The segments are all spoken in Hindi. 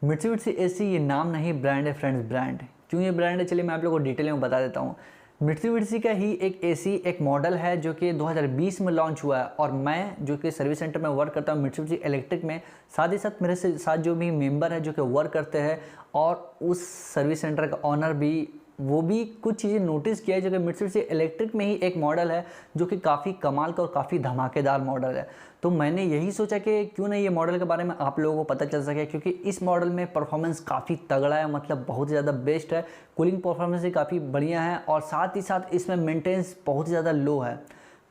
मित्सुबिशी एसी ये नाम नहीं, ब्रांड है फ्रेंड्स, ब्रांड। क्यों ये ब्रांड है, चलिए मैं आप लोगों को डिटेल में बता देता हूँ। मित्सुबिशी का ही एक एसी एक मॉडल है जो कि 2020 में लॉन्च हुआ है, और मैं जो कि सर्विस सेंटर में वर्क करता हूँ मित्सुबिशी इलेक्ट्रिक में, साथ ही साथ मेरे से साथ जो भी मेंबर है जो कि वर्क करते हैं, और उस सर्विस सेंटर का ऑनर भी, वो भी कुछ चीज़ें नोटिस किया है जो कि मित्सुबिशी इलेक्ट्रिक में ही एक मॉडल है जो कि काफ़ी कमाल का और काफ़ी धमाकेदार मॉडल है। तो मैंने यही सोचा कि क्यों नहीं ये मॉडल के बारे में आप लोगों को पता चल सके, क्योंकि इस मॉडल में परफॉर्मेंस काफ़ी तगड़ा है, मतलब बहुत ज़्यादा बेस्ट है। कूलिंग परफॉर्मेंस भी काफ़ी बढ़िया है, और साथ ही साथ इसमें मेंटेनेंस बहुत ज़्यादा लो है,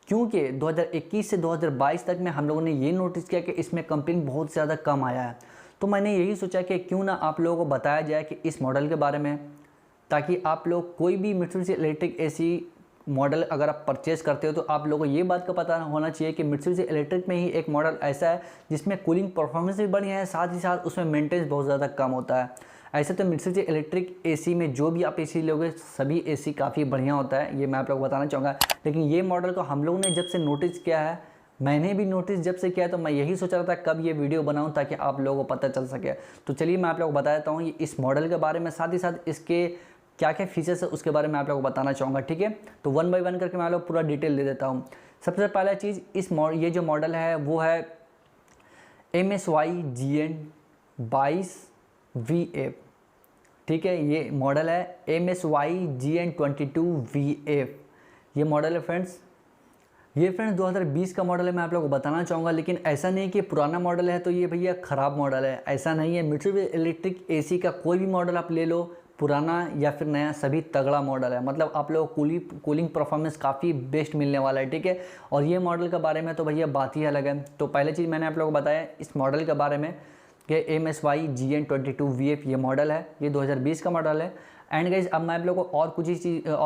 क्योंकि 2021 से 2022 तक में हम लोगों ने ये नोटिस किया कि इसमें कंप्लेन बहुत ज़्यादा कम आया है। तो मैंने यही सोचा कि क्यों ना आप लोगों को बताया जाए कि इस मॉडल के बारे में, ताकि आप लोग कोई भी मित्सुबिशी इलेक्ट्रिक एसी मॉडल अगर आप परचेज़ करते हो तो आप लोगों को ये बात का पता होना चाहिए कि मित्सुबिशी इलेक्ट्रिक में ही एक मॉडल ऐसा है जिसमें कूलिंग परफॉर्मेंस भी बढ़िया है, साथ ही साथ उसमें मेंटेनेंस बहुत ज़्यादा कम होता है। ऐसे तो मित्सुबिशी इलेक्ट्रिक एसी में जो भी आप एसी लोगे सभी एसी काफ़ी बढ़िया होता है, ये मैं आप लोग को बताना चाहूँगा। लेकिन ये मॉडल को हम लोगों ने जब से नोटिस किया है, मैंने भी नोटिस जब से किया, तो मैं यही सोच रहा था कब ये वीडियो बनाऊं ताकि आप लोगों को पता चल सके। तो चलिए मैं आप लोगों को बता देता हूँ इस मॉडल के बारे में, साथ ही साथ इसके क्या क्या फीचर्स है उसके बारे में आप लोगों को बताना चाहूँगा, ठीक है। तो वन बाय वन करके मैं आप लोग पूरा डिटेल दे देता हूँ। सबसे पहला चीज़, ये जो मॉडल है वो है MSY GN22VF, ठीक है। ये मॉडल है MSY GN22VF, ये मॉडल है फ्रेंड्स। ये फ्रेंड्स 2020 का मॉडल है, मैं आप लोगों को बताना चाहूँगा। लेकिन ऐसा नहीं कि पुराना मॉडल है तो ये भैया ख़राब मॉडल है, ऐसा नहीं है। मित्सुबिशी इलेक्ट्रिक एसी का कोई भी मॉडल आप ले लो, पुराना या फिर नया, सभी तगड़ा मॉडल है। मतलब आप लोगों को कूलिंग परफॉर्मेंस काफ़ी बेस्ट मिलने वाला है, ठीक है। और ये मॉडल के बारे में तो भैया बात ही अलग है। तो पहले चीज़ मैंने आप लोगों को बताया इस मॉडल के बारे में कि MSY GN22VF ये मॉडल है, ये 2020 का मॉडल है। एंड गाइज अब मैं आप लोगों को और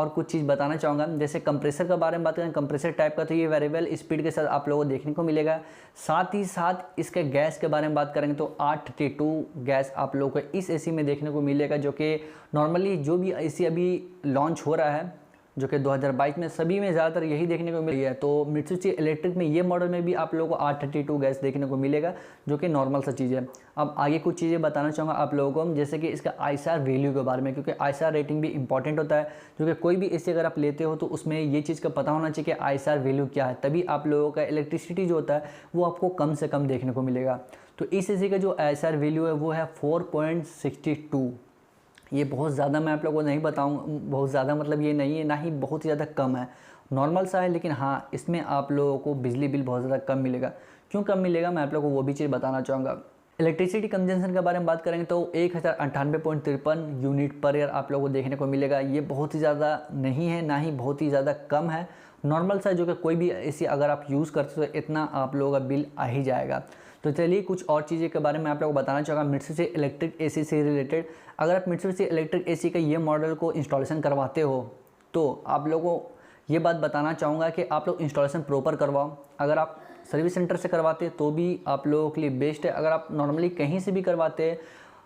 कुछ चीज़ बताना चाहूँगा। जैसे कंप्रेसर के बारे में बात करें, कंप्रेसर टाइप का तो ये वेरिएबल स्पीड के साथ आप लोगों को देखने को मिलेगा। साथ ही साथ इसके गैस के बारे में बात करेंगे तो 832 गैस आप लोगों को इस एसी में देखने को मिलेगा, जो कि नॉर्मली जो भी एसी अभी लॉन्च हो रहा है जो कि 2022 में, सभी में ज़्यादातर यही देखने को मिल रही है। तो मित्सुबिशी इलेक्ट्रिक में ये मॉडल में भी आप लोगों को 832 गैस देखने को मिलेगा, जो कि नॉर्मल सा चीज़ है। अब आगे कुछ चीज़ें बताना चाहूँगा आप लोगों को, जैसे कि इसका ISR वैल्यू के बारे में, क्योंकि ISR रेटिंग भी इंपॉर्टेंट होता है। क्योंकि कोई भी एसी अगर आप लेते हो तो उसमें ये चीज़ का पता होना चाहिए कि ISR वैल्यू क्या है, तभी आप लोगों का इलेक्ट्रिसिटी जो होता है वो आपको कम से कम देखने को मिलेगा। तो इस एसी का जो ISR वैल्यू है वो है 4.62। ये बहुत ज़्यादा मैं आप लोगों को नहीं बताऊँ, बहुत ज़्यादा मतलब ये नहीं है, ना ही बहुत ज़्यादा कम है, नॉर्मल सा है। लेकिन हाँ, इसमें आप लोगों को बिजली बिल बहुत ज़्यादा कम मिलेगा। क्यों कम मिलेगा, मैं आप लोगों को वो भी चीज़ बताना चाहूँगा। इलेक्ट्रिसिटी कंजम्पशन के बारे में बात करेंगे तो 1098.53 यूनिट पर ईयर आप लोगों को देखने को मिलेगा। ये बहुत ही ज़्यादा नहीं है, ना ही बहुत ही ज़्यादा कम है, नॉर्मल सा, जो कि कोई भी एसी अगर आप यूज़ करते हो तो इतना आप लोगों का बिल आ ही जाएगा। तो चलिए कुछ और चीज़ें के बारे में आप लोगों को बताना चाहूँगा मित्सुबिशी इलेक्ट्रिक एसी से रिलेटेड। अगर आप मित्सुबिशी इलेक्ट्रिक एसी का ये मॉडल को इंस्टॉलेशन करवाते हो तो आप लोगों को ये बात बताना चाहूँगा कि आप लोग इंस्टॉलेशन प्रॉपर करवाओ। अगर आप सर्विस सेंटर से करवाते तो भी आप लोगों के लिए बेस्ट है। अगर आप नॉर्मली कहीं से भी करवाते,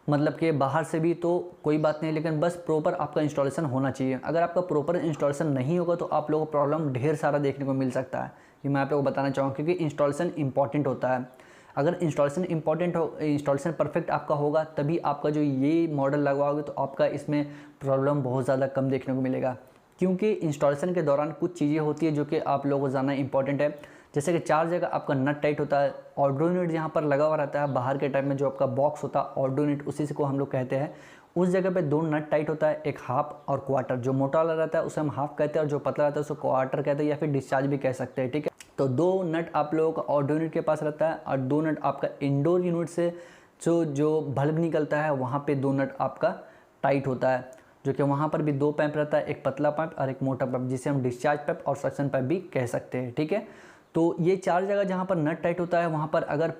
मतलब कि बाहर से भी, तो कोई बात नहीं, लेकिन बस प्रॉपर आपका इंस्टॉलेशन होना चाहिए। अगर आपका प्रॉपर इंस्टॉलेशन नहीं होगा तो आप लोगों को प्रॉब्लम ढेर सारा देखने को मिल सकता है, ये मैं आप लोगों को बताना चाहूँगा। क्योंकि इंस्टॉलेशन इंपॉर्टेंट होता है। अगर इंस्टॉलेशन इंपॉर्टेंट हो, इंस्टॉलेशन परफेक्ट आपका होगा, तभी आपका जो ये मॉडल लगवाओगे तो आपका इसमें प्रॉब्लम बहुत ज़्यादा कम देखने को मिलेगा। क्योंकि इंस्टॉलेशन के दौरान कुछ चीज़ें होती है जो कि आप लोगों को जानना इंपॉर्टेंट है। जैसे कि 4 जगह आपका नट टाइट होता है, ऑर्डो यूनिट जहाँ पर लगा हुआ रहता है बाहर के टाइप में, जो आपका बॉक्स होता है ऑर्डो यूनिट, उसी से को हम लोग कहते हैं। उस जगह पे 2 नट टाइट होता है, एक हाफ और क्वार्टर। जो मोटा वाला रहता है उसे हम हाफ कहते हैं, और जो पतला रहता है उसको क्वार्टर कहते हैं, या फिर डिस्चार्ज भी कह सकते हैं, ठीक है। तो 2 नट आप लोगों का ऑर्डो यूनिट के पास रहता है, और 2 नट आपका इंडोर यूनिट से जो बल्ब निकलता है वहाँ पे 2 नट आपका टाइट होता है, जो कि वहाँ पर भी 2 पाइप रहता है, एक पतला पाइप और एक मोटा पाइप, जिसे हम डिस्चार्ज पाइप और सक्शन पाइप भी कह सकते हैं, ठीक है। तो ये 4 जगह जहाँ पर नट टाइट होता है वहाँ पर अगर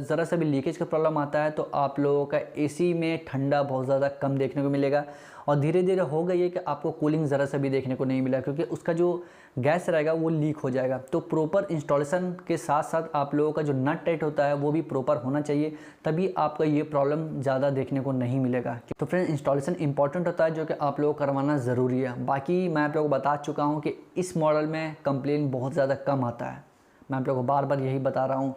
ज़रा सा भी लीकेज का प्रॉब्लम आता है तो आप लोगों का एसी में ठंडा बहुत ज़्यादा कम देखने को मिलेगा। और धीरे धीरे हो गई है कि आपको कूलिंग ज़रा सा भी देखने को नहीं मिला, क्योंकि उसका जो गैस रहेगा वो लीक हो जाएगा। तो प्रॉपर इंस्टॉलेशन के साथ साथ आप लोगों का जो नट टाइट होता है वो भी प्रॉपर होना चाहिए, तभी आपका ये प्रॉब्लम ज़्यादा देखने को नहीं मिलेगा। तो फ्रेंड, इंस्टॉलेशन इंपॉर्टेंट होता है, जो कि आप लोगों को करवाना ज़रूरी है। बाकी मैं आप लोगों को बता चुका हूँ कि इस मॉडल में कंप्लेन बहुत ज़्यादा कम आता है, मैं आप लोगों को बार बार यही बता रहा हूँ।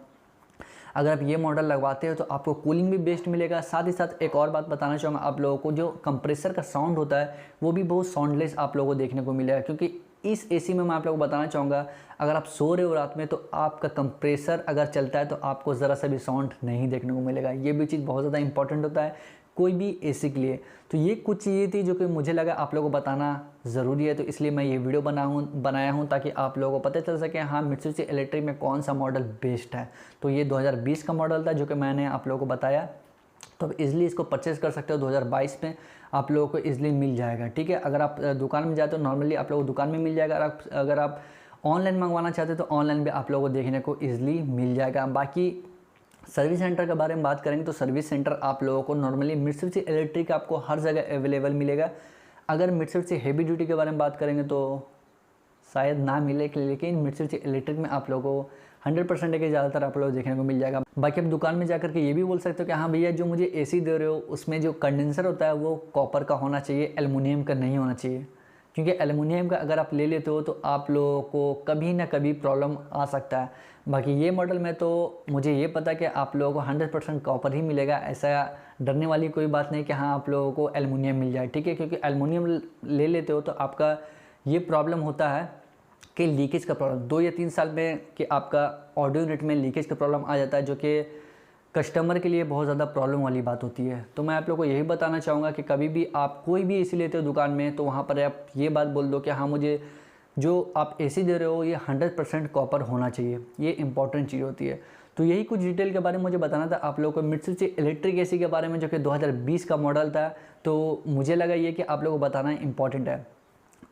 अगर आप ये मॉडल लगवाते हो तो आपको कूलिंग भी बेस्ट मिलेगा। साथ ही साथ एक और बात बताना चाहूँगा आप लोगों को, जो कंप्रेसर का साउंड होता है वो भी बहुत साउंडलेस आप लोगों को देखने को मिलेगा, क्योंकि इस एसी में मैं आप लोगों को बताना चाहूँगा अगर आप सो रहे हो रात में तो आपका कंप्रेसर अगर चलता है तो आपको ज़रा सा भी साउंड नहीं देखने को मिलेगा। ये भी चीज़ बहुत ज़्यादा इंपॉर्टेंट होता है कोई भी एसी के लिए। तो ये कुछ चीज़ें थी जो कि मुझे लगा आप लोगों को बताना ज़रूरी है, तो इसलिए मैं ये वीडियो बनाया हूँ ताकि आप लोगों को पता चल सके हाँ मित्सुबिशी इलेक्ट्रिक में कौन सा मॉडल बेस्ट है। तो ये 2020 का मॉडल था जो कि मैंने आप लोगों को बताया, तो आप इज़िली इसको परचेज़ कर सकते हो। 2022 में आप लोगों को इज़िली मिल जाएगा, ठीक है। अगर आप दुकान में जाते हो नॉर्मली आप लोगों को दुकान में मिल जाएगा, अगर आप ऑनलाइन मंगवाना चाहते हो तो ऑनलाइन भी आप लोगों को देखने को ईज़िली मिल जाएगा। बाकी सर्विस सेंटर के बारे में बात करेंगे तो सर्विस सेंटर आप लोगों को नॉर्मली मित्सुबिशी इलेक्ट्रिक आपको हर जगह अवेलेबल मिलेगा। अगर मित्सुबिशी हेवी ड्यूटी के बारे में बात करेंगे तो शायद ना मिले, लेकिन मित्सुबिशी इलेक्ट्रिक में आप लोगों को 100% के ज़्यादातर आप लोगों को देखने को मिल जाएगा। बाकी आप दुकान में जाकर के ये भी बोल सकते हो कि हाँ भैया जो मुझे एसी दे रहे हो उसमें जो कंडेंसर होता है वो कॉपर का होना चाहिए, एल्युमिनियम का नहीं होना चाहिए, क्योंकि एल्युमिनियम का अगर आप ले लेते हो तो आप लोगों को कभी ना कभी प्रॉब्लम आ सकता है। बाकी ये मॉडल में तो मुझे ये पता कि आप लोगों को 100% कॉपर ही मिलेगा, ऐसा डरने वाली कोई बात नहीं कि हाँ आप लोगों को एल्युमिनियम मिल जाए, ठीक है। क्योंकि एल्युमिनियम ले लेते हो तो आपका ये प्रॉब्लम होता है कि लीकेज का प्रॉब्लम 2 या 3 साल में कि आपका ऑडियो यूनिट में लीकेज का प्रॉब्लम आ जाता है, जो कि कस्टमर के लिए बहुत ज़्यादा प्रॉब्लम वाली बात होती है। तो मैं आप लोगों को यही बताना चाहूँगा कि कभी भी आप कोई भी एसी लेते हो दुकान में तो वहाँ पर आप ये बात बोल दो कि हाँ मुझे जो आप एसी दे रहे हो ये 100% कॉपर होना चाहिए, ये इंपॉर्टेंट चीज़ होती है। तो यही कुछ डिटेल के बारे में मुझे बताना था आप लोगों को मित्सुबिशी इलेक्ट्रिक एसी के बारे में, जो कि 2020 का मॉडल था। तो मुझे लगा ये कि आप लोगों को बताना इंपॉर्टेंट है।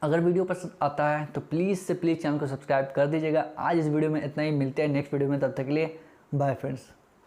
अगर वीडियो पसंद आता है तो प्लीज़ से प्लीज़ चैनल को सब्सक्राइब कर दीजिएगा। आज इस वीडियो में इतना ही, मिलते हैं नेक्स्ट वीडियो में, तब तक के लिए बाय फ्रेंड्स।